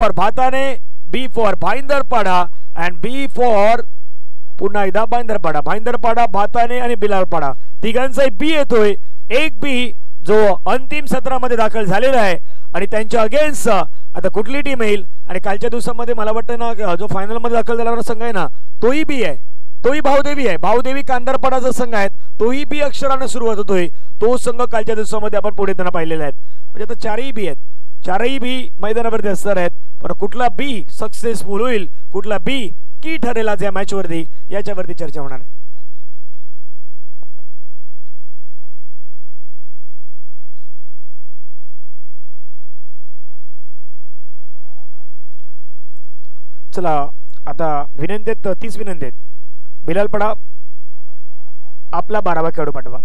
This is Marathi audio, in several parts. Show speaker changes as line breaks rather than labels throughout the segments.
फॉर भाताने, B for Bhayandarpada and B for पुन्हा एकदा भाईंदरपाडा. भाईंदरपाडा, भाताने आणि बिलालपाडा तिघांचाही बी येतोय. एक बी जो अंतिम सत्रामध्ये दाखल झालेला आहे आणि त्यांच्या अगेन्स्ट आता कुठली टीम येईल. आणि कालच्या दिवसामध्ये मला वाटतं ना जो फायनल मध्ये दाखल झालेला संघ आहे ना तोही बी आहे, तोही भावदेवी आहे. भावदेवी कांदरपाडाचा संघ आहे, तोही बी अक्षराने सुरुवात होतोय. तो संघ कालच्या दिवसामध्ये आपण पुढे त्यांना पाहिलेला आहेत. म्हणजे आता चारही बी आहेत, चारही बी मैदानावरती असणार आहेत. पण कुठला बी सक्सेसफुल होईल, कुठला बी की ठरेल आज या मॅच वरती, याच्यावरती चर्चा होणार आहे. चला आता विनंती आहेत, 30 विनंती आहेत. बिलालपाडा आपला 12वा खेळाडू पाठवा.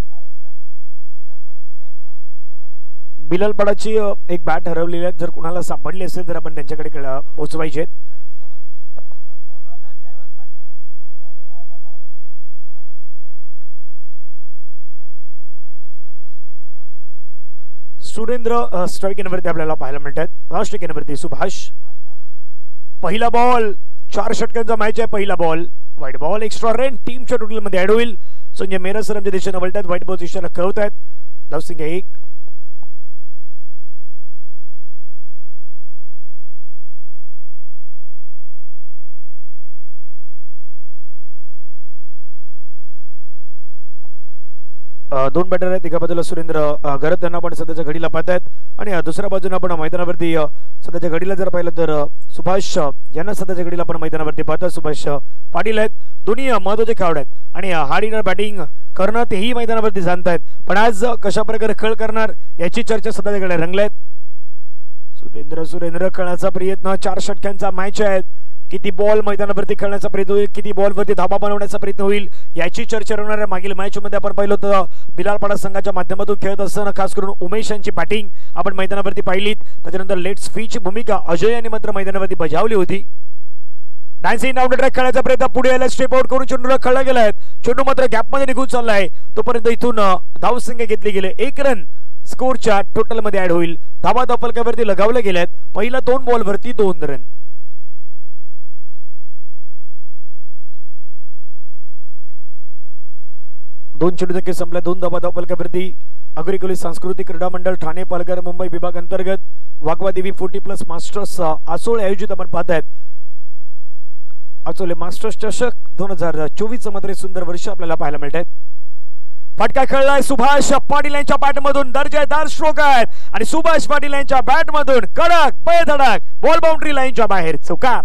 बिलालपाडाची एक बॅट हरवलेली आहे, जर कुणाला सापडली असेल तर आपण त्यांच्याकडे पोहोचवायचे. सुरेंद्र स्ट्राइक एनवरती आपल्याला पाहायला मिळतात. लास्ट एनवरती सुभाष. पहिला बॉल, 4 षटकांचा मॅच आहे. पहिला ball white ball, extra run टीमच्या टोटल मध्ये ऍड होईल. संजय मेरसरमच्या दिशेने वळतात, व्हाईट बॉल दिशेने खेळतात. धावसिंग 1. दोन बॅटर आहेत. एका बाजूला सुरेंद्र गरत त्यांना पण सध्याच्या घडीला पाहतायत आणि दुसऱ्या बाजूला आपण मैदानावरती सध्याच्या घडीला जर पाहिलं तर सुभाष यांना सध्याच्या घडीला आपण मैदानावरती पाहतात. सुभाष पाटील आहेत, दोन्ही महत्वाचे खेळाडू आहेत आणि हार्ड बॅटिंग करणं तेही मैदानावरती जाणतायत. पण आज कशा प्रकारे खेळ करणार याची चर्चा सध्याच्याकडे रंगल्यात. सुरेंद्र खेळण्याचा प्रयत्न, 4 षटकांचा मॅच आहे. किती बॉल मैदानावरती खेळण्याचा प्रयत्न होईल, किती बॉलवरती धाबा बनवण्याचा प्रयत्न होईल याची चर्चा रंगणार आहे. मागील मॅच मध्ये आपण पाहिलं होतं बिलालपाडा संघाच्या माध्यमातून खेळत असताना खास करून उमेश यांची बॅटिंग आपण मैदानावरती पाहिलीत. त्याच्यानंतर लेट स्पीच भूमिका अजय यांनी मात्र मैदानावरती बजावली होती. डान्सिंग डाऊन ट्रॅक खेळायचा प्रयत्न, पुढे यायला स्टेप आउट करून चेंडूला खेळला गेलाय. चेंडू मात्र गॅप मध्ये निघून चाललाय. तोपर्यंत इथून धावसंख्या घेतली गेले. 1 रन स्कोरच्या टोटल मध्ये ऍड होईल. धाबा धावफलकावरती लगावल्या गेल्यात. पहिला 2 बॉलवरती 2 रन. दोन चेंडू धक्के संपल्या. 2 धाबा धावफलकावरती. अग्रिकोली सांस्कृतिक क्रीडा मंडळ ठाणे पालघर मुंबई विभाग अंतर्गत वाघवा देवी 40+ मास्टर्स आसोळे आयोजित आपण पाहतायत. आचोले मास्टर्स चषक 2024 मध्ये सुंदर वर्ष आपल्याला पाहायला मिळतात. फटका खेळलाय सुभाष पाटील यांच्या बॅट मधून. दर्जेदार स्ट्रोक आहेत आणि सुभाष पाटील यांच्या बॅट मधून कडक बेधडक बॉल बाउंड्री लाईनच्या बाहेर चौकार.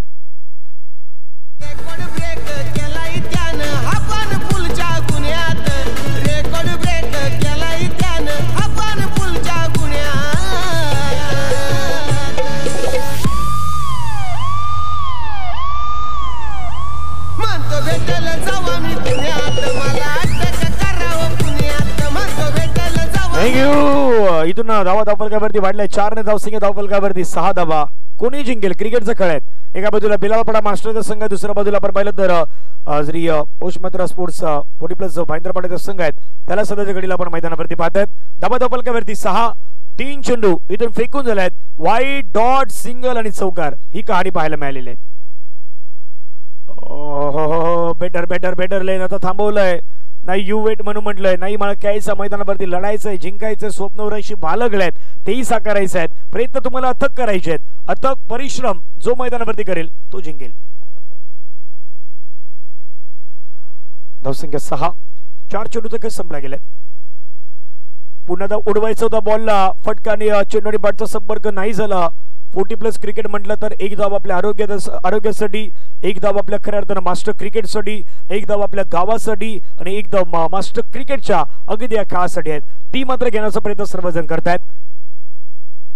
थँक्यू. इथून धावा धावफलकावरती वाढलाय. 4 ने धावसंख्या धावफलकावरती 6 धावा. कोणी जिंकेल क्रिकेटचा खेळ आहे. एका बाजूला बिलालपाडा मास्टरचा संघ, दुसऱ्या बाजूला आपण पाहिलं तर श्री पोषमत्रा स्पोर्ट्स 40+ भाईंदरपाड्याचा संघ आहेत. त्याला सध्याच्या घडीला आपण मैदानावरती पाहतायत. धावा धावफलकावरती 6. 3 चेंडू इथून फेकून झाल्यात. वाईड डॉट सिंगल आणि चौकार ही कहाणी पाहायला मिळालेली आहे. बेटर बेटर बेटर लेन आता थांबवलंय. नाही यू वेट म्हणून म्हटलंय. नाही मला खेळायचं, मैदानावरती लढायचंय, जिंकायचं, स्वप्नवराशी बालगले आहेत तेही साकारायचे आहेत. प्रयत्न तुम्हाला अथक करायचे आहेत. अथक परिश्रम जो मैदानावरती करेल तो जिंकेल. धावसंख्या 6. 4 चेंडू तर संपला गेले. पुन्हा उडवायचा होता बॉलला. फटकाने चेंडू आणि बॅटचा संपर्क नाही झाला. 40+ क्रिकेट म्हटलं तर 1 धाव आपल्या आरोग्यासाठी, 1 धाव आपल्या खऱ्या अर्थानं मास्टर क्रिकेटसाठी, 1 धाव आपल्या गावासाठी आणि 1 धाव मास्टर क्रिकेटच्या अगदी या खेळासाठी आहेत. ती मात्र घेण्याचा प्रयत्न सर्वजण करतायत.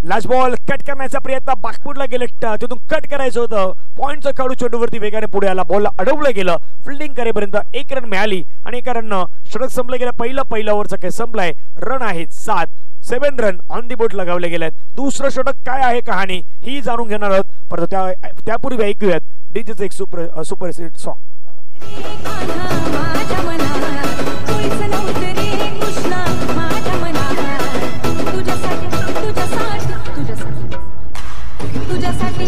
लास्ट बॉल कट करण्याचा प्रयत्न बागपूरला गेले. तिथून कट करायचं होतं. पॉइंटचा खेळाडू चेंडूवरती वेगाने पुढे आला. बॉलला अडवलं गेलं. फिल्डिंग करेपर्यंत 1 रन मिळाली आणि एका रन षटक संपलं गेलं. पहिला ओव्हरचा खेळ संपलाय. रन आहेत 7. 7 रन ऑन दी बोर्ड लगावले गेलेत. दुसरं षटक काय आहे कहाणी ही जाणून घेणार आहोत. परंतु त्यापूर्वी ऐकूयात डीजेचं एक सुपरहिट सॉन्ग. तुझ्यासाठी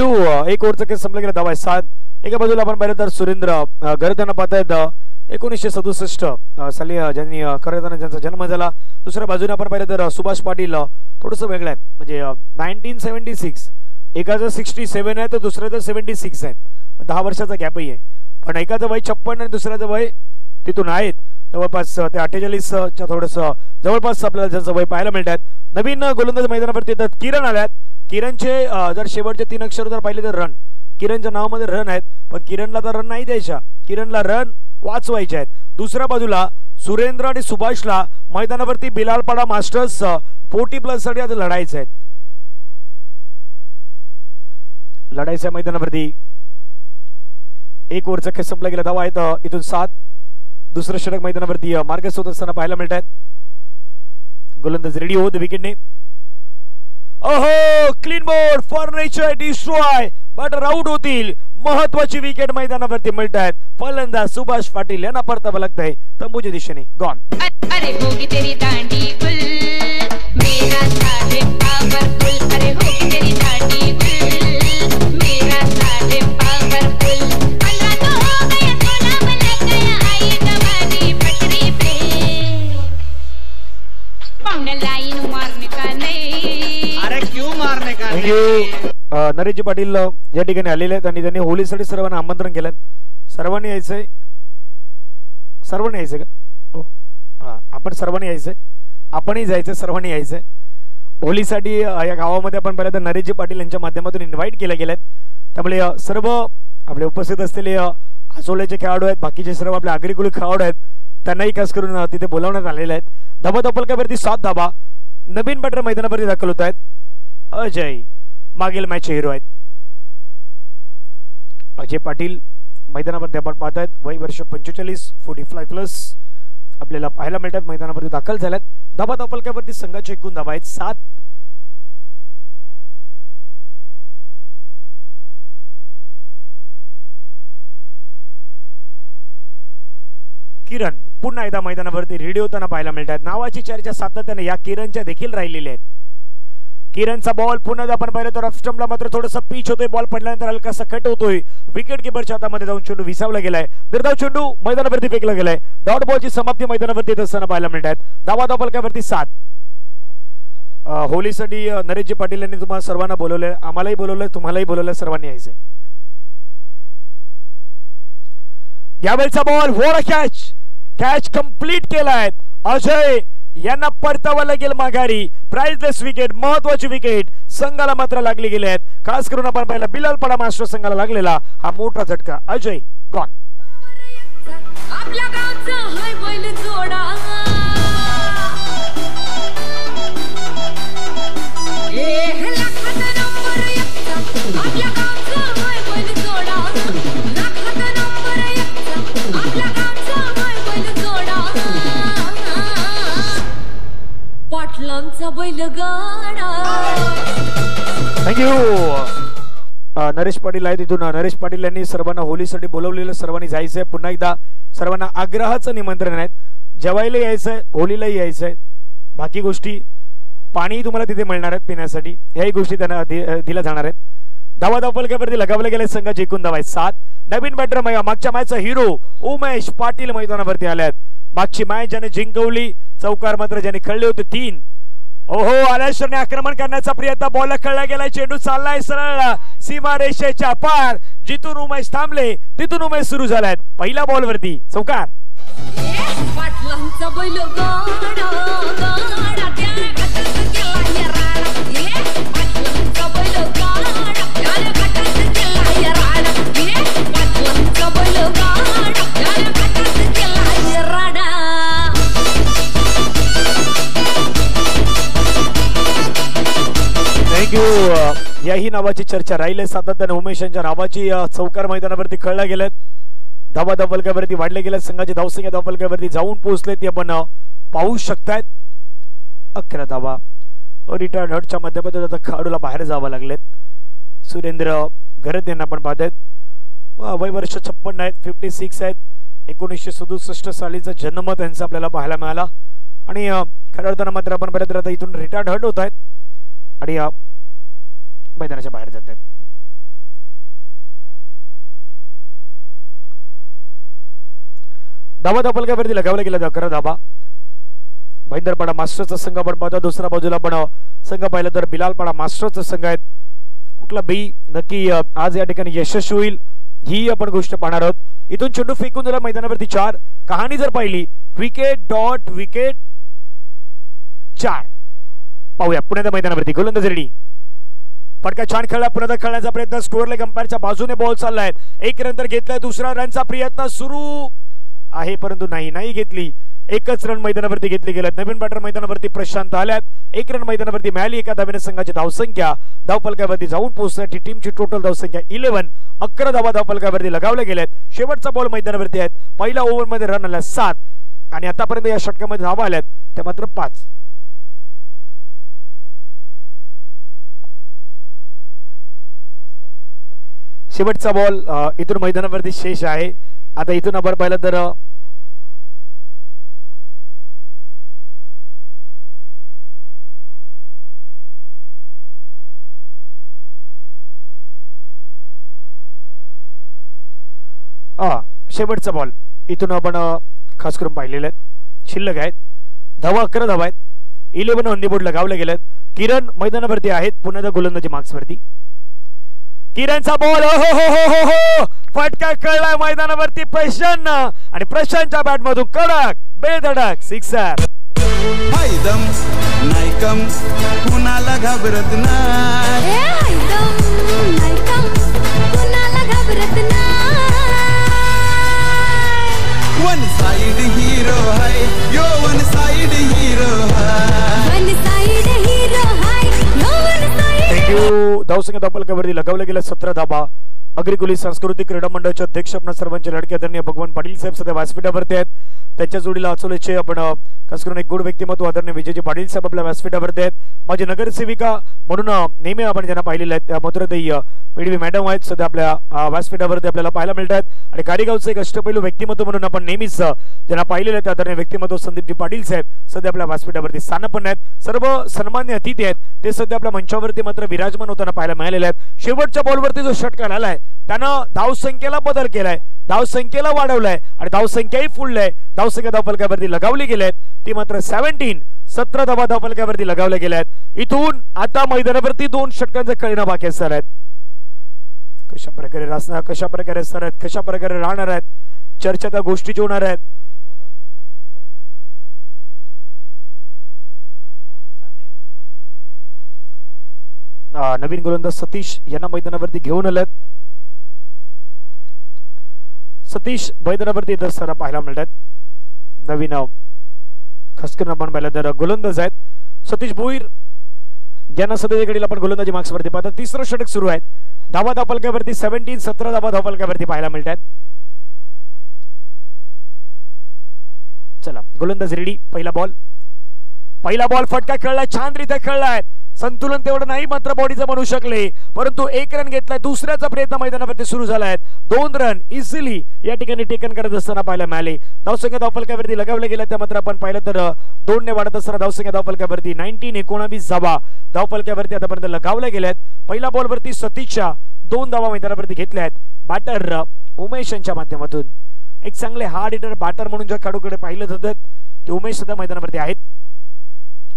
थँक्यू. एक ओव्हरचा खेळ संपला गेला. धावा 7. एका बाजूला आपण पाहिलं तर सुरेंद्र गरदाना पाहतायत 1967 साली ज्यांनी खरं ज्यांचा जन्म झाला. दुसऱ्या बाजूने आपण पाहिलं तर सुभाष पाटील थोडंसं वेगळं आहे, म्हणजे 1976. एकाचं 67 आहे तर दुसऱ्याचं 76 आहे. 10 वर्षाचा गॅपही आहे. पण एकाचं वय 56 आणि दुसऱ्याचं वय तिथून आहेत जवळपास ते 48च्या थोडंसं जवळपास आपल्याला ज्यांचं वय पाहायला मिळतात. नवीन गोलंदाज मैदानावरती येतात. किरण आल्यात. किरणचे जर शेवटचे 3 अक्षर जर पाहिले तर रन, किरणच्या नावामध्ये रन आहेत, पण किरणला तर रन नाही द्यायच्या, किरणला रन वाचवायचे आहेत. दुसऱ्या बाजूला सुरेंद्र आणि सुभाषला मैदानावरती बिलालपाडा मास्टर्स 40+ साठी आता लढायचं आहे. लढायचं मैदानावरती. एक ओव्हरचा खेळ संपला गेला. धावा आहेत इथून 7. दुसरं षटक मैदानावरती मार्गस्थ होत असताना पाहायला मिळत आहेत. गोलंदाज रेडी होत विकेटने. ओहो, clean board for nature destroy, but out होतील. महत्वाची विकेट मैदानावरती मिळत आहेत. फलंदाज सुभाष पाटील यांना परतावं लागतंय तंबूच्या दिशेने. गॉन.
अरे होगी तेरी दांडी गुल, मेरा साहेब पावरफुल. अरे होगी तेरी दांडी गुल, मेरा साहेब पावरफुल. अल्लाह तो हो गया गुलाम लग गया, आई जवानी पटरी पे. पाउंड लाइन मारने का नहीं. अरे क्यों मारने का नहीं.
नरेशजी पाटील या ठिकाणी आलेले आहेत आणि त्यांनी होलीसाठी सर्वांना आमंत्रण केलं. सर्वांनी यायचंय. सर्वांनी यायचंय का? हो, आपण सर्वांनी यायचंय. आपणही जायचंय. सर्वांनी यायचंय होलीसाठी. या गावामध्ये आपण पाहिलं तर नरेशजी पाटील यांच्या माध्यमातून इन्व्हाइट केले गेलेत. त्यामुळे सर्व आपले उपस्थित असलेले आसोल्याचे खेळाडू आहेत, बाकीचे सर्व आपले आगरी कुली खेळाडू आहेत, त्यांनाही खास करून तिथे बोलावण्यात आलेले आहेत. धाबा धपलकावरती 7 धाबा. नवीन बॅटर मैदानावरती दाखल होत आहेत. अजय मागील मॅचचे हिरो आहेत. अजय पाटील मैदानावरती आपण पाहतायत. वय वर्ष 45, 45+ आपल्याला पाहायला मिळतात. मैदानावरती दाखल झाल्यात. धाबा धपलकावरती संघाचे एकूण धाबा आहेत 7. किरण पुन्हा एकदा मैदानावरती रेडी होताना पाहायला मिळतात. नावाची चर्चा सातत्याने या किरणच्या देखील राहिलेल्या आहेत. किरणचा बॉल पुन्हा आपण पाहिलं तर ऑफ स्टंपला मात्र थोडासा पिच होतोय. बॉल पडल्यानंतर हलकासा कट होतोय. विकेट किपरच्या हातामध्ये जाऊन चेंडू विसावला गेलाय. निर्धाव चेंडू मैदानावरती फेकला गेलाय. डॉट बॉलची समाप्ती मैदानावरती येत असताना पाहायला मिळतात. धावा धपलकावरती 7. होलीसाठी नरेशजी पाटील यांनी तुम्हाला सर्वांना बोलवलंय, आम्हालाही बोलवलंय, तुम्हालाही बोलवलंय. सर्वांनी यायचंय. यावेळचा बॉल वर कॅच कंप्लीट केलाय. अजय यांना परतावा लागेल माघारी. प्राइजलेस विकेट, महत्वाची विकेट संघाला मात्र लागली गेली आहेत. खास करून आपण पाहिला बिलालपाडा मास्टर संघाला लागलेला हा मोठा झटका. अजय गॉन. आपल्या गावचा हाय बैल जोडा, हे लाखात नंबर 1 आपल्या गावचा हाय बैल जोडा, लाखात नंबर 1 आपल्या गावचा हाय बैल जोडा. पाटलांचा बैलगाडा. थँक्यू. नरेश पाटील आहे तिथून. नरेश पाटील यांनी सर्वांना होलीसाठी बोलवलेलं. सर्वांनी जायचंय. पुन्हा एकदा सर्वांना आग्रहाचं निमंत्रण आहे. जेवायला यायचंय, होलीलाही यायचंय. बाकी गोष्टी पाणी तुम्हाला तिथे मिळणार आहेत पिण्यासाठी. याही गोष्टी त्यांना दिल्या जाणार आहेत. धावा धपलकावरती लगावले गेले. संघाची एकूण धावा 7. नवीन बॅटर मागच्या मॅचचा हिरो उमेश पाटील मैदानावरती आल्यात. मागची मॅच ज्याने जिंकवली, चौकार मात्र ज्याने खेळले होते 3. ओहो, आलेश्वरने आक्रमण करण्याचा प्रयत्न. बॉल खेळला गेलाय. चेंडू चाललाय सरळ सीमा रेषेच्या पार. जिथून उमेश थांबले तिथून उमेश सुरू झालाय. पहिल्या बॉल वरती चौकार. पाटलांचा बैलगाडा गाडा त्या घाटात गेला याराडा. पाटलांचा बैलगाडा त्या घाटात गेला याराडा. पाटलांचा बैलगाडा त्या घाटात गेला याराडा. थँक्यू. याही नावाची चर्चा राहिली सातत्याने. उमेश यांच्या नावाची चौकार मैदानावरती खेळला गेलेत. धावा धपलकावरती वाढले गेले. संघाचे धावसंख्या धपलकावरती जाऊन पोहोचले ते आपण पाहू शकतायत. 11 धावा. रिटायर्ड हटच्या माध्यमातून आता खेळाडूला बाहेर जावं लागलेत. सुरेंद्र घरत यांना आपण पाहतायत. वय वर्ष 56 आहेत. 56 आहेत. 1967 सालीचा जन्म त्यांचा आपल्याला पाहायला मिळाला. आणि खेळताना मात्र आपण बऱ्याच आता इथून रिटायर्ड हट होत आहेत आणि मैदानाच्या बाहेर जात आहेत. धावा धावफलकावरती लगावला गेला 11 धावा. भाईंदरपाडा मास्टरचा संघ आपण पाहतो. दुसऱ्या बाजूला पण संघ पाहिला तर बिलालपाडा मास्टरचा संघ आहेत. कुठला बी नक्की आज या ठिकाणी यशस्वी होईल ही आपण गोष्ट पाहणार आहोत. इथून चेंडू फेकून दिला मैदानावरती 4. कहाणी जर पाहिली विकेट डॉट विकेट 4. पाहूया पुण्याच्या मैदानावरती गोलंदाज रेडी. फटका छान खेळला. पुन्हा खेळण्याचा प्रयत्न स्कोअर लेग अंपायरच्या बाजूने बॉल चाललाय. एक रन तर घेतलाय. दुसरा रनचा प्रयत्न सुरू आहे परंतु नाही घेतली. एकच रन मैदानावरती घेतली गेल्यात. नवीन बॅटर मैदानावरती प्रशांत आल्यात. 1 रन मैदानावरती मिळाली. एका धावेने संघाची धावसंख्या धावफलकावरती जाऊन पोहोचण्याची टीमची टोटल धावसंख्या 11. 11 धावा धावफलकावरती लगावल्या गेल्यात. शेवटचा बॉल मैदानावरती आहेत. पहिल्या ओव्हरमध्ये रन आल्या 7 आणि आतापर्यंत या षटकामध्ये धावा आल्यात त्या मात्र 5. शेवटचा बॉल इथून मैदानावरती शेष आहे. आता इथून आपण पाहिलं तर शेवटचा बॉल इथून आपण खास करून पाहिलेले आहेत. शिल्लक आहेत धावा 11 धावा आहेत. 11 ऑन दी बोर्ड लगावले गेलेत. किरण मैदानावरती आहेत. पुन्हा गोलंदाजी मार्क्सवरती. किरणचा बॉल हो फटका कळलाय मैदानावरती प्रशांत आणि प्रशांतच्या बॅट मधून कडक बेधडक सिक्सर.
हायदम नायकम कुणाला घाबरत नाही. वन साइड हीरो है यो वन साइड हीरो है.
थँक्यू. धावसंख्या धावफलकावरती लगावल्या गेल्या 17 धावा. अग्रिकुली सांस्कृतिक क्रीडा मंडळाचे अध्यक्ष आपल्या सर्वांचे लाडके आदरणीय भगवान पाटील साहेब सध्या व्यासपीठावरती आहेत. त्याच्या जोडीला अचोलेचे आपण खास करून एक गुड व्यक्तिमत्व आदरणीय विजयजी पाटील साहेब आपल्या व्यासपीठावरती आहेत. माझी नगरसेविका म्हणून नेहमी आपण ज्यांना पाहिलेले आहेत त्या मथुराताई पेडवी मॅडम आहेत सध्या आपल्या व्यासपीठावरती आपल्याला पाहायला मिळतात. आणि कारेगावचे एक अष्टपैलू व्यक्तिमत्व म्हणून आपण नेहमीच ज्यांना पाहिलेले आहेत आदरणीय व्यक्तिमत्व संदीपजी पाटील साहेब सध्या आपल्या व्यासपीठावरती स्थानपन्न आहेत. सर्व सन्मान्य अतिथी आहेत ते सध्या आपल्या मंचावरती मात्र विराजमान होताना पाहायला मिळालेले आहेत. शेवटच्या बॉलवरती जो षटकार आलाय त्यानं धावसंख्येला बदल केलाय. धावसंख्येला वाढवलाय आणि धावसंख्याही फुललाय. धावसंख्या धावफलकावरती लगावली गेल्यात ती मात्र 17 धावा धावफलकावरती लगावल्या गेल्यात. इथून आता मैदानावरती 2 षटकांचे खेळणं बाकी असणार आहेत. कशा प्रकारे रासणार कशा प्रकारे असणार आहेत कशा प्रकारे राहणार आहेत चर्चा त्या गोष्टीची होणार आहेत. नवीन गोलंदाज सतीश यांना मैदानावरती घेऊन आलेत. सतीश मैदानावरती येत असताना पाहायला मिळतात. नवीन खास करून आपण पाहिलं तर गोलंदाज आहेत सतीश भोईर यांना सध्या कडील आपण गोलंदाजी मार्क्सवरती पाहतो. तिसरं षटक सुरू आहे. धावा धावफलकावरती 17 धावा धावफलकावरती पाहायला मिळतात. चला गोलंदाज रेडी. पहिला बॉल फटका खेळलाय. छानरीत्या खेळलाय. संतुलन तेवढं नाही मात्र बॉडीचं म्हणू शकले परंतु 1 रन घेतलाय. दुसऱ्याचा प्रयत्न मैदानावरती सुरू झालाय. 2 रन इझिली या ठिकाणी टेकन करत असताना पाहायला मिळाले. धावसंख्या धावफलकावरती लगावल्या गेल्या त्या मात्र आपण पाहिलं तर 2 ने वाढत असताना धावसंख्या धावफलकावरती 19 धावा धावफलकावरती आतापर्यंत लगावल्या गेल्यात. पहिल्या बॉलवरती सतीशच्या 2 धावा मैदानावरती घेतल्या आहेत. बॅटर उमेश यांच्या माध्यमातून एक चांगले हार्ड हिटर बॅटर म्हणून ज्या खेळाडूकडे पाहिलं जातात ते उमेश सध्या मैदानावरती आहेत.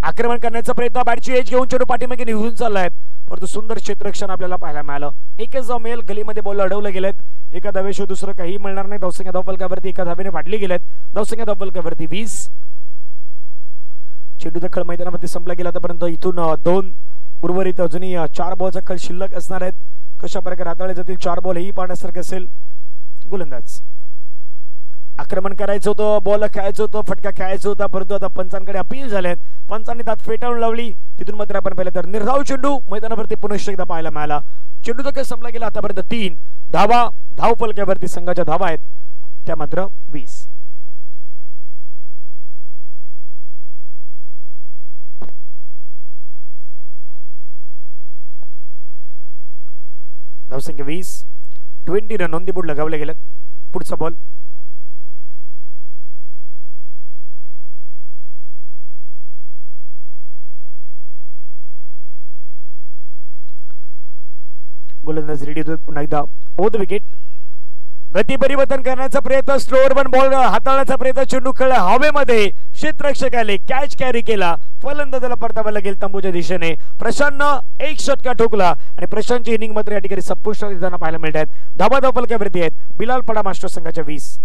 आक्रमण करण्याचा प्रयत्न बॅटची एज घेऊन चेंडू पाठीमागे निघून चाललाय परंतु सुंदर क्षेत्ररक्षण आपल्याला पाहायला मिळालं. एकच मेल गलीमध्ये बॉल अडवले गेलेत. एका धावेशिवाय दुसरं काही मिळणार नाही. धावसंख्या धावफलकावरती एका धावेने वाढली गेलेत. धावसंख्या धावफलकावरती 20. चेंडू दखल मैदानामध्ये संपला गेला आतापर्यंत. इथून 2 उर्वरित अजूनही 4 बॉलचा खेळ शिल्लक असणार आहेत. कशा प्रकारे हाताळले जातील 4 बॉल हेही पाहण्यासारखे असेल. गोलंदाज आक्रमण करायचं होतं बॉल खेळायचं होतं फटका खेळायचा होता परंतु आता पंचांकडे अपील झालेत. पंचांनी त्यात फेटाळून लावली. तिथून मात्र आपण पाहिलं तर निर्धाव चेंडू मैदानावरती पुनश्च एकदा पाहायला मिळाला. चेंडू दखल संपला गेला आतापर्यंत 3 धावा धावफलकावरती संघाच्या धावा आहेत त्या मात्र 20. धावसंख्या 20. 20 रन ऑन दी बोर्ड लगावले गेलेत. पुढचा बॉल गोलंदाज रेडी होतो पुन्हा एकदा. ओव्हर द विकेट गती परिवर्तन करण्याचा प्रयत्न, स्लोअर वन बॉल हाताळण्याचा प्रयत्न, चेंडू खेळला हवेमध्ये, क्षेत्ररक्षक आले, कॅच कॅरी केला, फलंदाजाला परतावा लागेल तंबूच्या दिशेने. प्रशांतनं एक षटका ठोकला आणि प्रशांतची इनिंग मात्र या ठिकाणी संपुष्टात येताना पाहायला मिळत आहेत. धाबा धावफलकावरती आहेत बिलाल पडा मास्टर संघाच्या 20.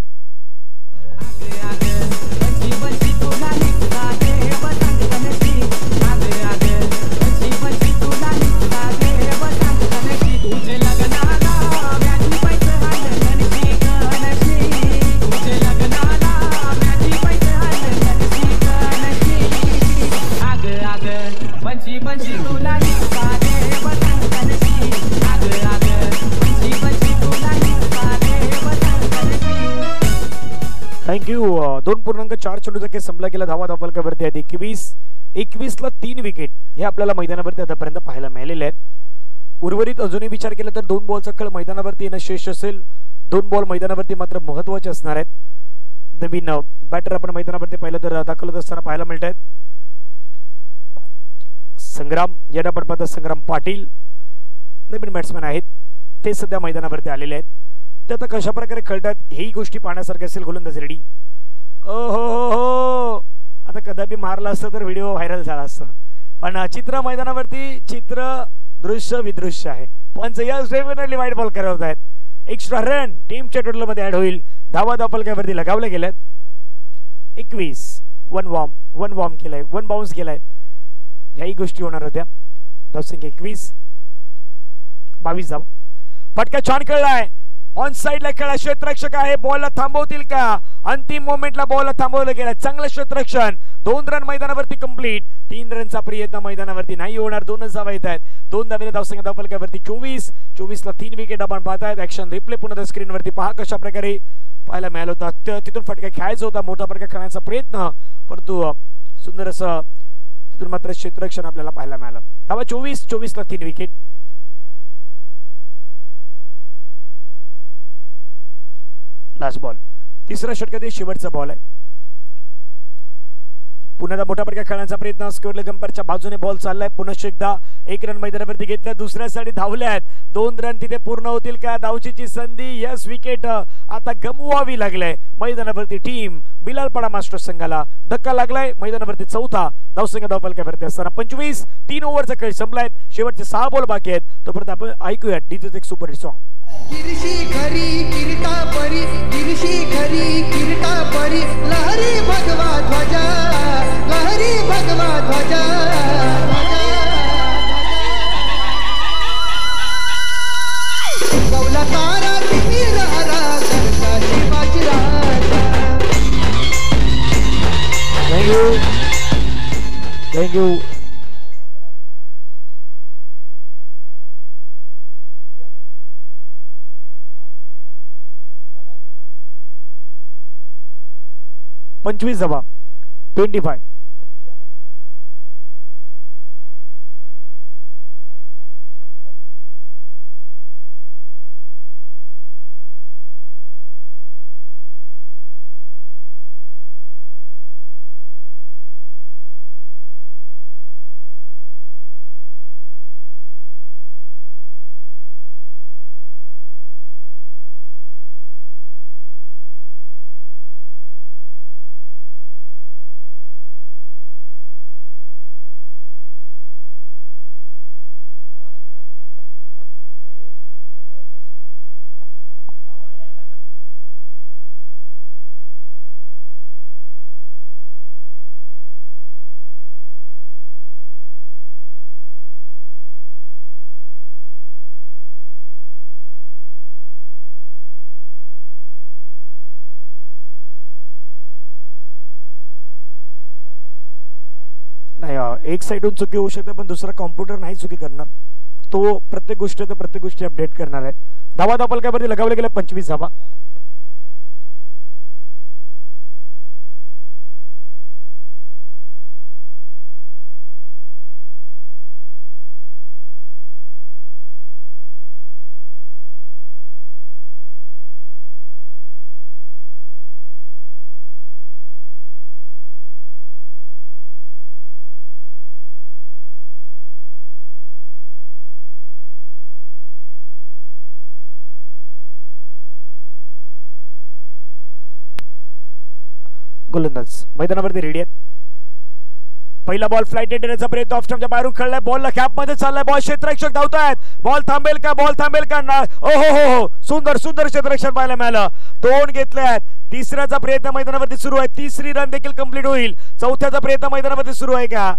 थँक्यू. 2.4 चेंडूचा खेळ संपला गेला. धावा धावफलकावरती आहेत 21 ला 3 विकेट हे आपल्याला मैदानावरती आतापर्यंत पाहायला मिळालेले आहेत. उर्वरित अजूनही विचार केला तर 2 बॉलचा खेळ मैदानावरती येणं शेष असेल. 2 बॉल मैदानावरती मात्र महत्वाचे असणार आहेत. नवीन बॅटर आपण मैदानावरती पाहिलं तर दाखल होत असताना पाहायला मिळत आहेत. संग्राम या आपण पाहता संग्राम पाटील नवीन बॅट्समॅन आहेत, ते सध्या मैदानावरती आलेले आहेत. ते आता कशा प्रकारे खेळतात ही गोष्टी पाहण्यासारखी असेल. गोलंदाज रेडी. ओ हो हो हो, आता कदापि मारला असतं तर व्हिडिओ व्हायरल झाला असता, पण चित्र मैदानावरती चित्र दृश्य विदृश्य आहे. पंच यस डेफिनेटली वाईट बॉल करत आहेत. एक्स्ट्रा रन टीमच्या टोटलमध्ये ऍड होईल. धावा धावफलकावरती लगावले गेल्यात. 21 वन वॉर्म केलाय, 1 बाउन्स केलाय. याही गोष्टी होणार होत्या. धावसंख्या 21, 22 धावा. फटका छान खेळलाय. ऑन साइडला खेळा, क्षेत्ररक्षक आहे, बॉलला थांबवतील का? अंतिम मोमेंटला बॉलला थांबवलं गेलं. चांगलं क्षेत्ररक्षण. 2 रन मैदानावरती कंप्लीट. 3 रनचा प्रयत्न मैदानावरती नाही होणार. 2च धावा येत आहेत. 2 धावेने धावसंख्या धावफलकावरती 24 ला 3 विकेट आपण पाहतायत. ऍक्शन रिप्ले पुन्हा स्क्रीनवरती पहा कशा प्रकारे पाहायला मिळाला होता. तिथून फटका खेळायचा होता, मोठा फटका खेळण्याचा प्रयत्न, परंतु सुंदर असं तिथून मात्र क्षेत्ररक्षण आपल्याला पाहायला मिळालं. धावा 24 ला 3 विकेट. लास्ट बॉल, तिसऱ्या षटकातील शेवटचा बॉल आहे. पुन्हा मोठा फटका खेळण्याचा प्रयत्न. स्क्वेअर गंपरच्या बाजूने बॉल चाललाय. पुनश्च एकदा 1 रन मैदानावरती घेतला. दुसऱ्यासाठी धावल्यात. 2 रन तिथे पूर्ण होतील का? धावचीची संधी. यस, विकेट आता गमवावी लागलाय मैदानावरती टीम बिलालपाडा मास्टर संघाला. धक्का लागलाय. मैदानावरती चौथा धावसंख्या धावफलकावरती असताना 25. 3 ओव्हरचा खेळ संपलाय. शेवटचे 6 बॉल बाकी आहेत. तोपर्यंत आपण ऐकूया डीजेचं एक सुपर हिट सॉन्ग.
गिरशी खरी किरीटा परी, गिरशी खरी किरीटा परी, लहरी भगवा ध्वजा, लहरी भगवा ध्वजा. गौला तारा तिमीर हरा, करता शिवाजी राजा.
थँक्यू. पंचवीस धावा 25. नाही, एक साइडून चुकी होऊ शकते, पण दुसरा कॉम्प्युटर नाही चुकी करणार. तो प्रत्येक गोष्टी अपडेट करणार आहे. धावा धावफलकावरती लगावले गेल्या 25 धावा. गोलंदाज मैदानावरती रेडी आहेत. पहिला बॉल फ्लाइट देण्याचा प्रयत्न ऑफ स्टंपच्या बाहेरून खेळलाय. बॉलला कॅप मध्ये चाललाय. बॉल क्षेत्ररक्षक धावतायत. बॉल थांबेल का? बॉल थांबेल का? ओ हो हो हो सुंदर सुंदर क्षेत्ररक्षण पाहायला मिळालं. 2 घेतले आहेत. तिसऱ्याचा प्रयत्न मैदानावरती सुरू आहे. तिसरी रन देखील कंप्लीट होईल. चौथ्याचा प्रयत्न मैदानावरती सुरू आहे का?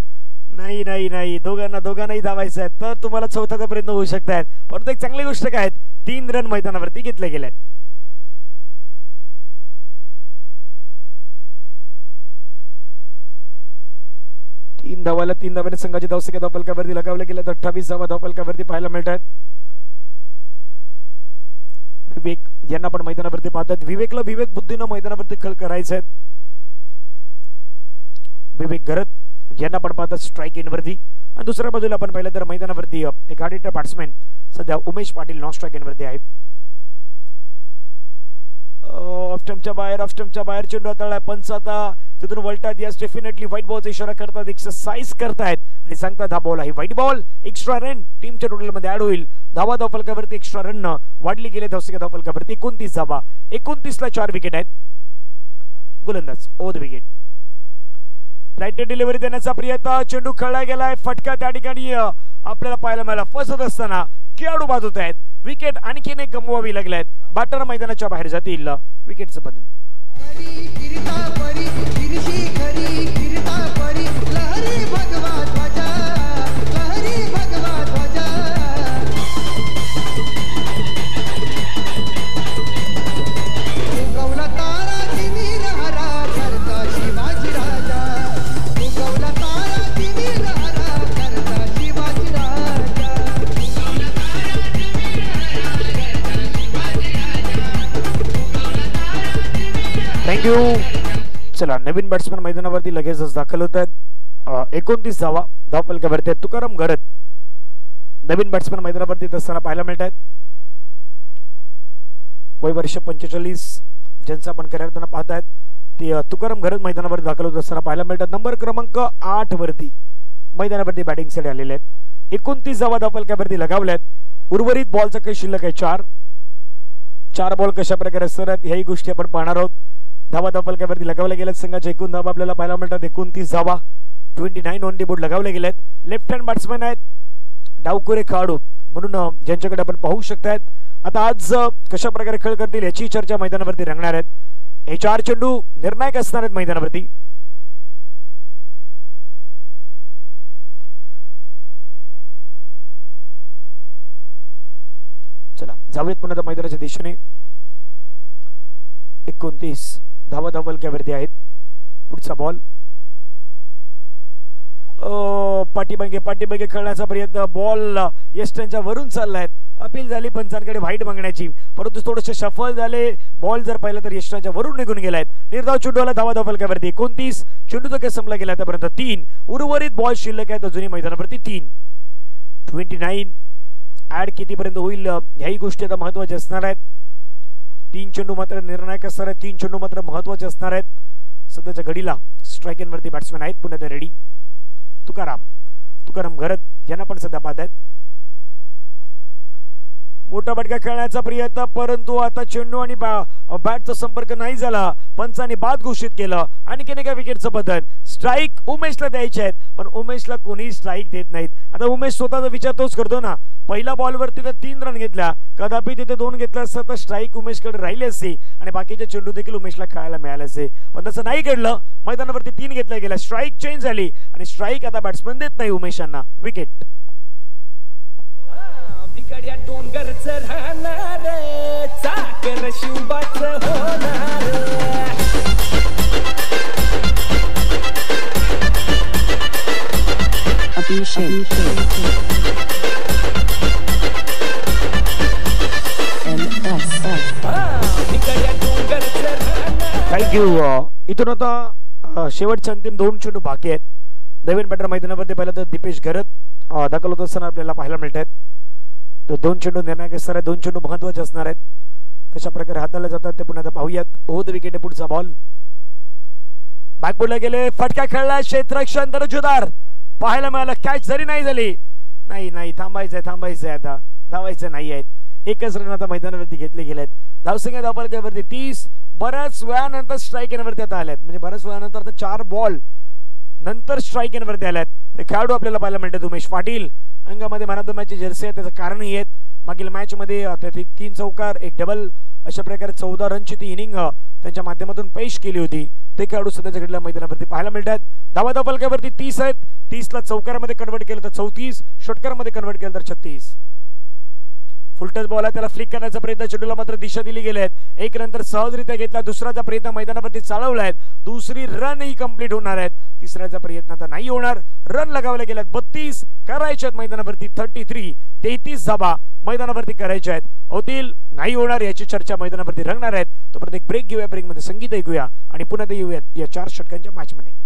नाही नाही नाही दोघांनाही धावायचं आहे तर तुम्हाला चौथ्याचा प्रयत्न होऊ शकतात. परंतु एक चांगली गोष्ट काय 3 रन मैदानावरती घेतले गेले. 3 धावाला 3 धावाने संघाची धावसंख्या धावफलकावरती लगावल्या गेल्या. 28 धावा धावफलकावरती पाहायला मिळत आहेत. विवेक यांना पण मैदानावरती पाहतात. विवेकला विवेक बुद्धीनं मैदानावरती खेळ करायचे आहेत. विवेक घरत यांना पण पाहतात स्ट्राईक इनवरती. आणि दुसऱ्या बाजूला आपण पाहिलं तर मैदानावरती एक आडिटर बॅट्समॅन सध्या उमेश पाटील नॉन स्ट्राईक इनवरती आहेत. ऑफ स्टंपच्या बाहेर चेंडू हाताळलाय. पंच आता तिथून वळतात. यस डेफिनेटली व्हाईट बॉलचा इशारा करतात. एक्सरसाइज करतायत आणि सांगतात हा बॉल आहे व्हाईट बॉल. एक्स्ट्रा रन टीमच्या टोटल मध्ये ऍड होईल. धावा धावफलकावरती एक्स्ट्रा रन वाढली गेले. धावसंख्या धावफलकावरती 29 धावा. 29 ला 4 विकेट आहेत. गोलंदाज over the wicket. Flight delivery देण्याचा प्रयत्न. चेंडू खेळला गेलाय. फटका त्या ठिकाणी आपल्याला पाहायला मिळाला. फसत असताना खेळाडू बाद होत आहेत. विकेट आणखीन एक गमवावी लागले आहेत. बॅटर मैदानाच्या बाहेर जातील. विकेटचं बदल. थँक्यू. चला नवीन बॅट्समॅन मैदानावरती लगेचच दाखल होत आहेत. 29 धावा धावफलकावरती आहेत. तुकाराम घरत नवीन बॅट्समॅन मैदानावरती असताना पाहायला मिळत आहेत. वय वर्ष 45 ज्यांचा आपण करिअर त्यांना पाहतायत ते तुकाराम घरत मैदानावरती दाखल होत असताना पाहायला मिळतात. नंबर क्रमांक 8 वरती मैदानावरती बॅटिंगसाठी आलेले आहेत. 29 धावा धावफलकावरती लगावल्यात. उर्वरित बॉलचा काही शिल्लक आहे 4 बॉल कशा प्रकारे असतात ह्याही गोष्टी आपण पाहणार आहोत. धावा धावफलकावरती लगावल्या गेल्यात. संघाच्या एकूण धावा आपल्याला पाहायला मिळतात 29 धावा. 29 ऑन दी बोर्ड लगावले गेलेत. लेफ्ट हँड बॅट्समॅन आहेत. डावखोरे खेळाडू म्हणून ज्यांच्याकडे आपण पाहू शकतायत. आता आज कशा प्रकारे खेळ करतील याची चर्चा मैदानावरती रंगणार आहेत. हे 4 चेंडू निर्णायक असणार आहेत मैदानावरती. चला जाऊयात पुन्हा मैदानाच्या दिशेने. 29 धावा धावफलकावरती आहेत. पुढचा बॉल पाठीमागे खेळण्याचा प्रयत्न. बॉल यष्टांच्या वरून चाललाय. अपील झाली पंचांकडे व्हाईट मागण्याची परंतु थोडेसे सफल झाले. बॉल जर पाहिलं तर यष्टांच्या वरून निघून गेलाय. निर्धाव चेंडूला धावा धावफलकावरती 29. चेंडूचा काय संपला गेला आतापर्यंत 3. उर्वरित बॉल शिल्लक आहेत अजूनही मैदानावरती 3. 29 ऍड कितीपर्यंत होईल ह्याही गोष्टी आता महत्वाच्या असणार आहेत. 3 चेंडू मात्र निर्णायक असणार आहेत. 3 चेंडू मात्र महत्वाचे असणार आहेत. सध्याच्या घडीला स्ट्राईक वरती बॅट्समॅन आहेत पुन्हा रेडी. तुकाराम घरत यांना पण सध्या पाहत आहेत. मोठा फटका खेळण्याचा प्रयत्न परंतु आता चेंडू आणि बॅटचा संपर्क नाही झाला. पंचांनी बाद घोषित केलं. आणखीन एका विकेटचं बदल. स्ट्राईक उमेशला द्यायचे आहेत पण उमेशला कोणी स्ट्राईक देत नाहीत. आता उमेश स्वतःचा विचार तोच करतो ना. पहिल्या बॉलवरती तर 3 रन घेतल्या. कदापि तिथे 2 घेतला असता तर स्ट्राईक उमेशकडे राहिले असते आणि बाकीचे चेंडू देखील उमेशला खेळायला मिळाले असते. पण तसं नाही घडलं. मैदानावरती 3 घेतल्या गेल्या. स्ट्राईक चेंज झाली आणि स्ट्राईक आता बॅट्समन देत नाही उमेशांना. विकेट.
बिगड्या डोंगरचं राहणार चाकर शिवबाचं होणार.
थँक्यू. इथून आता शेवटचे अंतिम 2 चेंडू बाकी आहेत. नवीन बॅटर मैदानावरती पाहिलं तर दीपेश घरत दाखल होत असताना आपल्याला पाहायला मिळत आहेत. तर 2 चेंडू निर्णायक असणार आहेत. 2 चेंडू महत्वाचे असणार आहेत. कशा प्रकारे हाताळले जातात ते पुन्हा पाहूयात. Over the wicket. पुढचा बॉल बॅकबोर्डला गेले. फटका खेळला. क्षेत्ररक्षण दर्जेदार पाहायला मिळालं. कॅच जरी नाही झाली. नाही थांबायचंय आता. धावायचं नाही आहेत. 1च रन आता मैदानावरती घेतले गेले आहेत. धावसंख्या धावफलकावरती 30. बऱ्याच वेळानंतर स्ट्राईक येण्यावरती आता आल्यात, म्हणजे बऱ्याच वेळानंतर आता 4 बॉल नंतर स्ट्राईक येण्यावरती आल्यात ते खेळाडू आपल्याला पाहायला मिळतात. उमेश पाटील अंगामध्ये मॅन ऑफ द मॅचची जर्सी आहे, त्याचं कारणही आहेत. मागील मॅच मध्ये 3 चौकार 1 डबल अशा प्रकारे 14 रनची ती इनिंग त्यांच्या माध्यमातून पेश केली होती. ते खेळाडू सध्याच्या घडीला मैदानावरती पाहायला मिळतात. धावा फलकावरती 30 आहेत. 30ला चौकारामध्ये कन्वर्ट केलं तर 34, षटकारामध्ये कन्वर्ट केलं तर 36. फुलटच बॉल आहे, त्याला फ्लिक करण्याचा प्रयत्न, चेंडूला मात्र दिशा दिली गेली आहेत. एक नंतर सहजरित्या घेतला, दुसराचा प्रयत्न मैदानावरती चालवला आहे. दुसरी रनही कंप्लीट होणार आहेत. तिसऱ्याचा प्रयत्न आता नाही होणार. रन लगावले गेल्यात 32 करायचे आहेत मैदानावरती. 33 धाबा मैदानावरती करायच्या आहेत. होतील नाही होणार याची चर्चा मैदानावरती रंगणार आहेत. तोपर्यंत एक ब्रेक घेऊया, ब्रेक मध्ये संगीत ऐकूया आणि पुन्हा ते येऊया या 4 षटकांच्या मॅच मध्ये.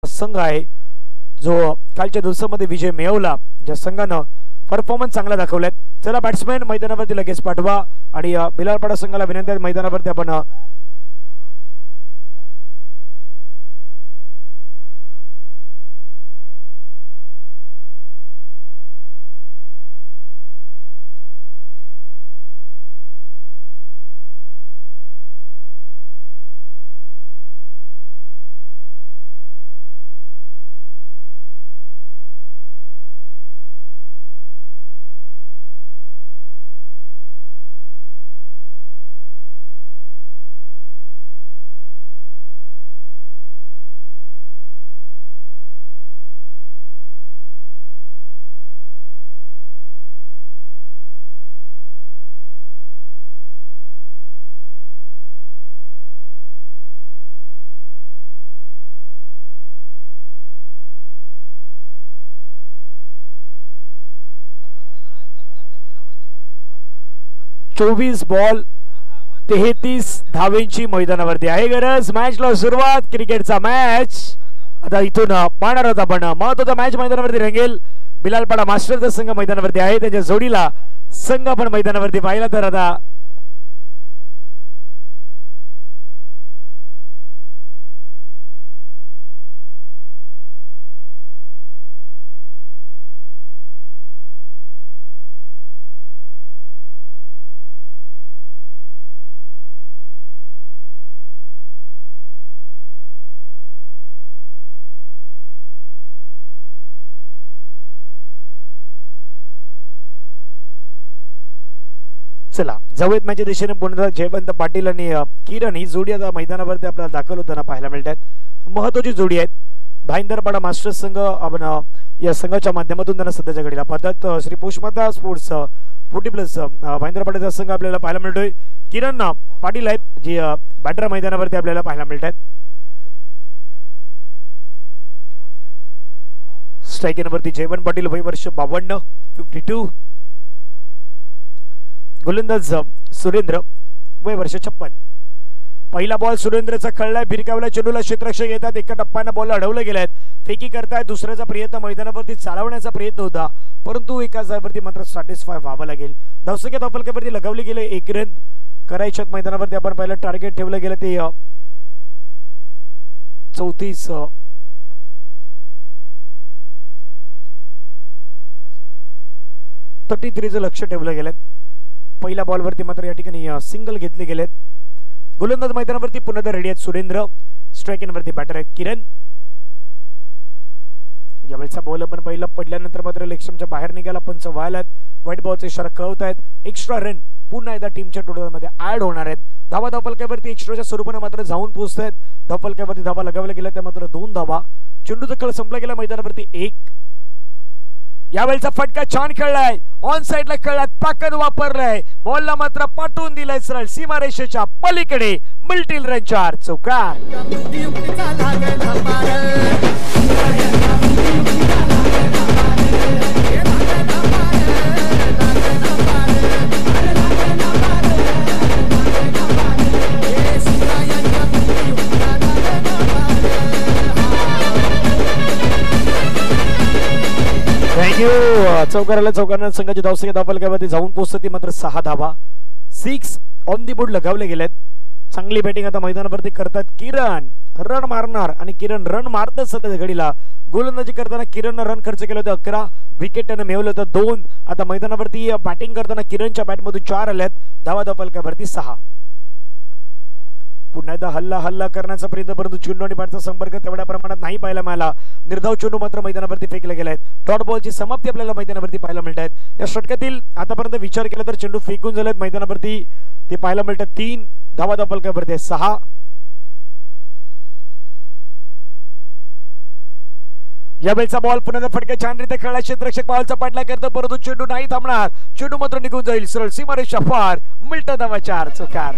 संघ आहे जो कालच्या दिवसामध्ये विजय मिळवला, ज्या संघानं परफॉर्मन्स चांगला दाखवलाय. चला बॅट्समॅन मैदानावरती लगेच पाठवा आणि बिलालपाडा संघाला विनंती आहे मैदानावरती आपण चोवीस बॉल 33 धावेंची मैदानावरती आहे गरज. मॅचला सुरुवात, क्रिकेटचा मॅच आता इथून पाहणार आहोत आपण. महत्वाचा मॅच मैदानावरती रंगेल. बिलालपाडा मास्टरचा संघ मैदानावरती आहे, त्याच्या जोडीला संघ आपण मैदानावरती पाहिला तर आता चला जाऊयात माझ्या दिशेने पुन्हा जयवंत पाटील आणि किरण ही जोडी आता मैदानावरती आपल्याला दाखल होताना पाहायला मिळत आहेत. महत्वाची जोडी आहेत. भाईंदरपाडा मास्टर्स संघ आपण या संघाच्या माध्यमातून त्यांना सध्याच्या घडीला पाहतात. श्री पुष्पदा स्पोर्ट्स 40+ भाईंदरपाड्याचा संघ आपल्याला पाहायला मिळतोय. किरण पाटील आहेत जी बॅटरा मैदानावरती आपल्याला पाहायला मिळत आहेत. स्ट्रायकरवरती जयवंत पाटील वय वर्ष 52 52. गोलंदाज सुरेंद्र वय वर्ष 56. पहिला बॉल सुरेंद्रचा खेळलाय. भिरकावला चेंडूला क्षेत्ररक्षक येतात. एका टप्प्यानं बॉल अडवले गेलेत. फेकी करताय. दुसऱ्याचा प्रयत्न मैदानावरती चालवण्याचा प्रयत्न होता परंतु एका जागेवरती मात्र सॅटिस्फाय व्हावं लागेल. धावसंख्या धावफलकावरती लगावली गेले 1 रन करायच्यात. मैदानावरती आपण पहिलं टार्गेट ठेवलं गेलं ते 34 33चं लक्ष ठेवलं गेलं. पहिल्या बॉलवरती मात्र या ठिकाणी सिंगल घेतले गेलेत. गोलंदाज मैदानावरती पुन्हा रेडी आहेत सुरेंद्र. स्ट्रायकिंगवरती बॅटर आहेत किरण. यावेळेचा बॉल आपण पहिला पडल्यानंतर मात्र लेक्शमच्या बाहेर निघाला. पंच व्हायला व्हाईट बॉलचे इशारा कळवत आहेत. एक्स्ट्रा रन पुन्हा एकदा टीमच्या टोटलमध्ये ऍड होणार आहेत. धावा धावफलकावरती एक्स्ट्राच्या स्वरूपाने मात्र जाऊन पोहोचत आहेत. धावफलकावरती धावा लगावल्या गेल्या त्या मात्र 2 धावा. चेंडूचा खेळ संपला गेला. मैदानावरती 1. यावेळेचा फटका छान खेळलाय. ऑन साइडला खेळलाय. ताकद वापरलाय. बॉलला मात्र पाठवून दिलाय सरळ सीमारेषेच्या पलीकडे. मिल्टिल रनचार चौकार. थँक्यू. चौकाराला चौकारांना संघाची धावसंख्या धावफलकावरती जाऊन पोहोचते मात्र 6 धावा. 6 ऑन दी बोर्ड लगावले गेलेत. चांगली बॅटिंग आता मैदानावरती करतात किरण. रन मारणार आणि किरण रन मारतात सध्या घडीला. गोलंदाजी करताना किरण रन खर्च केले होते 11. विकेट त्यानं मिळवलं होतं 2. आता मैदानावरती बॅटिंग करताना किरणच्या बॅटमधून 4 आल्यात. धावा धावफलकावरती 6. पुन्हा एकदा हल्ला करण्याचा प्रयत्न परंतु चेंडू आणि बॅटचा संपर्क तेवढ्या प्रमाणात नाही पाहायला मिळाला. निर्धाव चेंडू मात्र मैदानावरती फेकले गेले आहेत. डॉट बॉलची समाप्ती आपल्याला मैदानावरती पाहायला मिळत आहेत. या षटकातील आतापर्यंत विचार केला तर चेंडू फेकून झालेत मैदानावरती ते पाहायला मिळतात. 3 धावा धावफलकावरती 6. यावेळेचा बॉल पुन्हा फटका छानरीत्या खेळला. क्षेत्ररक्षक बॉलचा पाठला करतो परंतु चेंडू नाही थांबणार. चेंडू मात्र निघून जाईल सरळ सीमारेषा पार. मिल्ट धावा 4 चौकार.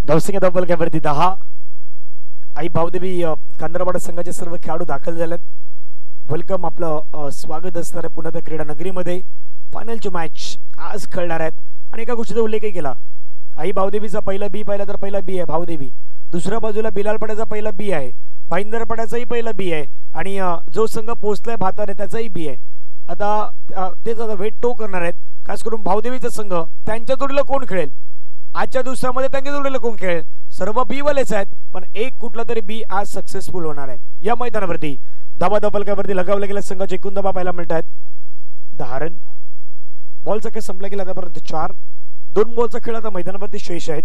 धावसंख्या धावफलकावरती 10. आई भावदेवी कांद्रापाडा संघाचे सर्व खेळाडू दाखल झालेत. वेलकम आपलं स्वागत असणार आहे पुन्हा क्रीडा नगरीमध्ये. फायनलची मॅच आज खेळणार आहेत आणि एका गोष्टीचा उल्लेखही केला. आई भावदेवीचा पहिला बी पाहिला तर पहिला बी आहे भावदेवी. दुसऱ्या बाजूला बिलालपाड्याचा पहिला बी आहे. भाईंदरपाड्याचाही पहिला बी आहे आणि जो संघ पोहोचलाय भातारे त्याचाही बी आहे. आता तेच आता वेट टो करणार आहेत. खास करून भावदेवीचा संघ त्यांच्या जोडीला कोण खेळेल आजच्या दिवसामध्ये त्यांच्या जोडीला कोण खेळेल. सर्व बी वालेच आहेत पण एक कुठला तरी बी आज सक्सेसफुल होणार आहे. या मैदानावरती धावा धावफलकावरती लगावल्या गेल्या संघाचे 1 धावा पाहायला मिळत आहेत. 10 रन. बॉलचा खेळ संपला गेला आतापर्यंत 4. 2 बॉलचा खेळ आता मैदानावरती शेष आहेत.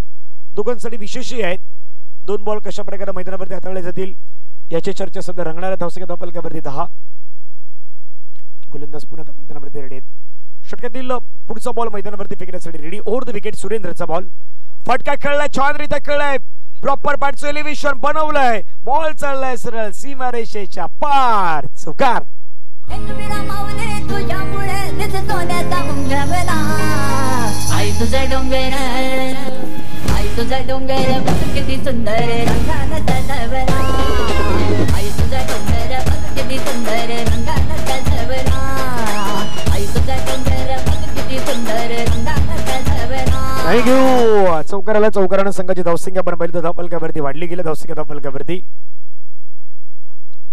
दोघांसाठी विशेषही आहेत. 2 बॉल कशा प्रकारे मैदानावरती हाताळले जातील याची चर्चा सध्या रंगणाऱ्या धावसंख्या धावफलकावरती 10. गोलंदाज पुन्हा मैदानावरती रेडी आहेत. षटकातील पुढचा बॉल मैदानावरती फेकण्यासाठी रेडी. ओव्हर द विकेट सुरेंद्रचा बॉल. फटका खेळलाय. छानरीत्या खेळलाय. प्रॉपर बॅटचं एलिव्हेशन बनवलंय. बॉल चाललाय सरळ सीमारेषेच्या पार चौकार.
आई तुझा डोंगर किती सुंदर रंगानं सजवला. आई तुझा डोंगर किती सुंदर रंगानं सजवला. आई तुझा डोंगर किती सुंदर रंगानं सजवला.
थँक्यू. चौकाराला चौकारानं संघाची धावसंख्या पण पहिली धावफलकावरती वाढली गेली. धावसंख्या धावफलकावरती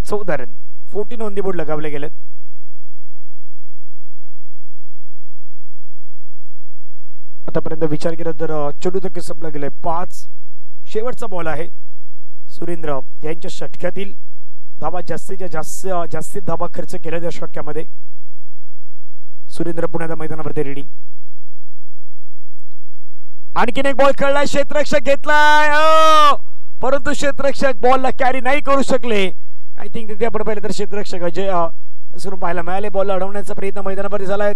14 रन. 14 ऑन दी बोर्ड लगावले गेलेत. आतापर्यंत विचार केला तर चेंडू तर संपला गेलाय 5. शेवटचा बॉल आहे सुरेंद्र यांच्या षटकातील. धावा जास्तीत धावा खर्च केल्या त्या षटकामध्ये. सुरेंद्र पुण्याच्या मैदानावरती रेडी. आणखीन एक बॉल खेळलाय, क्षेत्ररक्षक घेतलाय परंतु क्षेत्ररक्षक बॉलला कॅरी नाही करू शकले. आय थिंक तिथे आपण पाहिलं तर क्षेत्ररक्षक अजय करून पाहायला मिळाले. बॉल अडवण्याचा प्रयत्न मैदानावरती झालाय.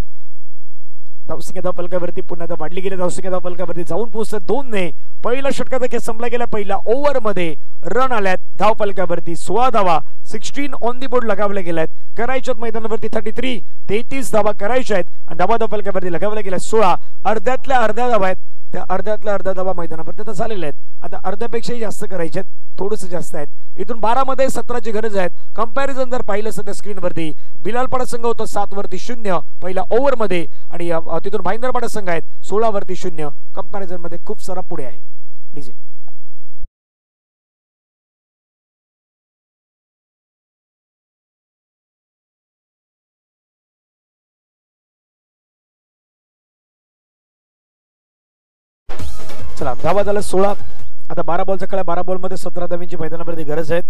धावसंख्या धावफलकावरती पुन्हा वाढली गेली. धावसंख्या धावफलकावरती जाऊन पोहोचत 2 पहिला षटकाचा खेळ संपला गेला. पहिल्या ओव्हर मध्ये रन आल्यात धावफलकावरती 16 धावा. 16 ऑन दी बोर्ड लगावल्या गेल्यात. करायच्यात मैदानावरती 33 धावा करायच्या आहेत आणि धावा धावफलकावरती लगावल्या गेल्या 16. अर्ध्यातल्या अर्ध्या धावा आहेत. त्या अर्ध्यातल्या अर्ध्या धावा मैदानावरती आता झालेल्या आहेत. आता अर्ध्यापेक्षाही जास्त करायच्यात, थोडंसं जास्त आहेत. इथून 12 मध्ये 17ची गरज आहे. कंपॅरिझन जर पाहिलं सध्या स्क्रीनवरती बिलालपाडा संघ होता 7 वरती 0 पहिल्या ओव्हर मध्ये आणि तिथून भाईंदरपाडा संघ आहेत 16 वरती 0. कंपॅरिझन मध्ये खूप सारा पुढे आहे. डीजे चला धावा झाला 16. आता 12 बॉलचा खेळ. 12 बॉल मध्ये 17 धावांची मैदानावरती गरज आहे.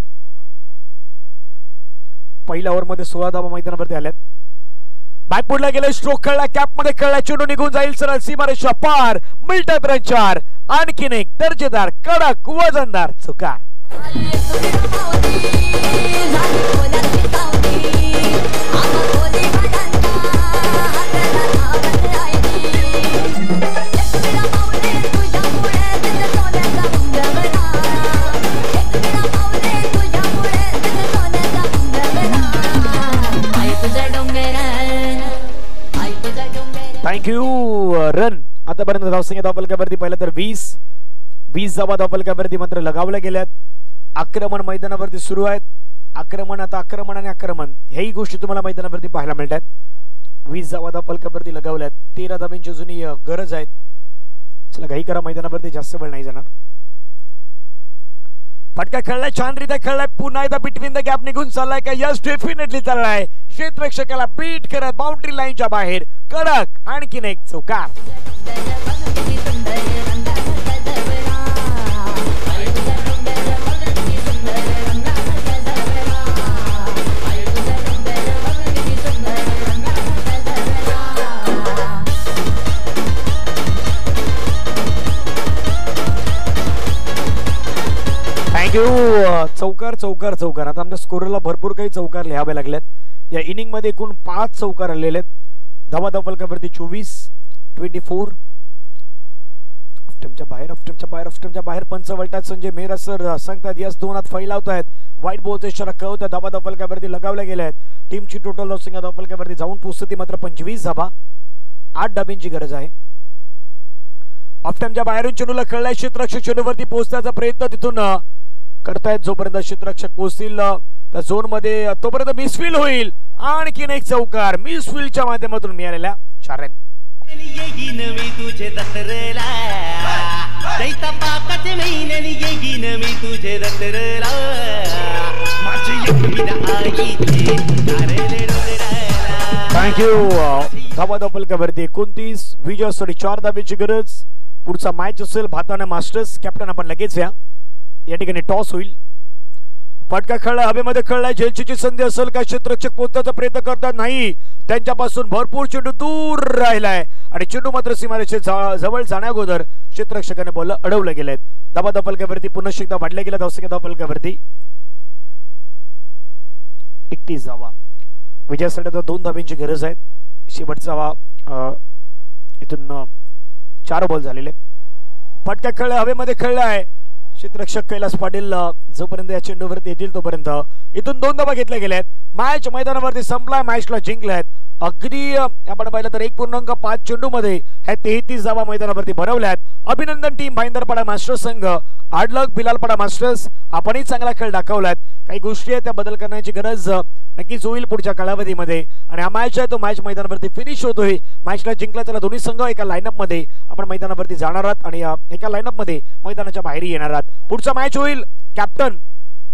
पहिल्या ओव्हर मध्ये 16 धावा मैदानावरती आल्यात. बॅकफुटला गेले, स्ट्रोक खेळला, कॅप मध्ये खेळला, चेंडू निघून जाईल सरळ सीमारेषा पार. मिल्टन रनचार. आणखीन एक दर्जेदार कडक वजनदार चुकार. थँक्यू. रन आतापर्यंत धावसंख्या धावफलकावरती पाहिलं तर 20 धावा धावफलकावरती मात्र लगावल्या गेल्यात. आक्रमण मैदानावरती सुरू आहेत. आक्रमण आणि आक्रमण ह्याही गोष्टी तुम्हाला मैदानावरती पाहायला मिळतात. 20 धावा धावफलकावरती लगावल्यात. 13 धावांची जुनी गरज आहे. चला घाई करा, मैदानावरती जास्त वेळ नाही जाणार. फटका खेळलाय, छानरीत्या खेळलाय. पुन्हा एकदा बिटवीन द गॅप निघून चाललाय का? यस, डेफिनेटली चाललाय. क्षेत्ररक्षकाला बीट करत बाउंड्री लाईनच्या बाहेर कडक आणखीन एक चौकार. थँक्यू. चौकार चौकार चौकार. आता आमच्या स्कोरला भरपूर काही चौकार लिहावे लागलेत. या इनिंग मध्ये एकूण 5 चौकार आलेले आहेत. धावा धावफलकावरती 24 ऑफ्टमच्या बाहेर पंच वळतात. संजय मेहरा सर सांगतात यस 2 हात फैलावत आहेत. व्हाईट बॉलचा इशारा कळवत धावा धावफलकावरती लगावल्या गेल्या आहेत. टीमची टोटल धावसंख्या धावफलकावरती जाऊन पोहोचते मात्र 25 धावा. 8 धाब्यांची गरज आहे. ऑफ्टमच्या बाहेरून चेंडूला खेळलाय. क्षेत्ररक्षक चेंडूवरती पोहोचण्याचा प्रयत्न तिथून करतायत. जोपर्यंत क्षेत्ररक्षक पोहोचतील त्या झोन मध्ये तोपर्यंत मिसफील होईल. आणखीन एक चौकार मिसफीलच्या माध्यमातून मिळालेल्या 4 रन. थँक्यू. धावा धावफलकावरती 29 विजयासाठी 4 धावेची गरज. पुढचा मॅच असेल भाताना मास्टर्स. कॅप्टन आपण लगेच या ठिकाणी टॉस होईल. फटका खेळला, हवेमध्ये खेळलाय. झेलची संधी असेल का? क्षेत्ररक्षक पोहोचण्याचा प्रयत्न करतात, नाही. त्यांच्यापासून भरपूर चेंडू दूर राहिलाय आणि चेंडू मात्र सीमारेषे जवळ जाण्याअगोदर क्षेत्ररक्षकाने बॉल अडवले गेलेत. धावा धावफलकावरती पुन्हा एकदा वाढल्या गेल्या. धावसंख्या धावफलकावरती 31 धावा. विजयासाठी आता 2 धाब्यांची गरज आहे. शेवटचा इथून 4 बॉल झालेले. फटका खेळला, हवेमध्ये खेळलाय. क्षेत्ररक्षक कैलास पाटील जोपर्यंत या चेंडूवरती येतील तोपर्यंत इथून 2 धावा घेतल्या गेल्यात. मॅच मैदानावरती संपलाय. मॅचला जिंकल्यात. अगदी आपण पाहिलं तर 1.5 चेंडू मध्ये ह्या 33 धावा मैदानावरती भरवल्यात. अभिनंदन टीम भाईंदरपाडा मास्टर्स संघ. आडलक बिलालपाडा मास्टर्स आपणही चांगला खेळ दाखवलात. काही गोष्टी आहेत त्या बदल करण्याची गरज नक्कीच होईल पुढच्या कालावधीमध्ये. आणि हा मॅच आहे तो मॅच मैदानावरती फिनिश होतोय. मॅचला जिंकला त्याला दोन्ही संघ एका लाईनअप मध्ये आपण मैदानावरती जाणार आहात आणि एका लाईनअप मध्ये मैदानाच्या बाहेर येणार आहात. पुढचा मॅच होईल. कॅप्टन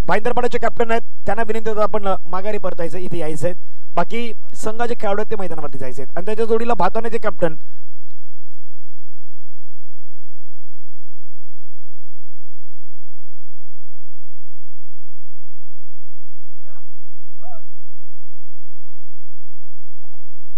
भाईंदरपाड्याचे कॅप्टन आहेत त्यांना विनंती आपण माघारी परतायचं, इथे यायचं आहे. बाकी संघाचे खेळाडू आहेत ते मैदानावरती जायचे आहेत आणि त्याच्या जोडीला भाताण्याचे कॅप्टन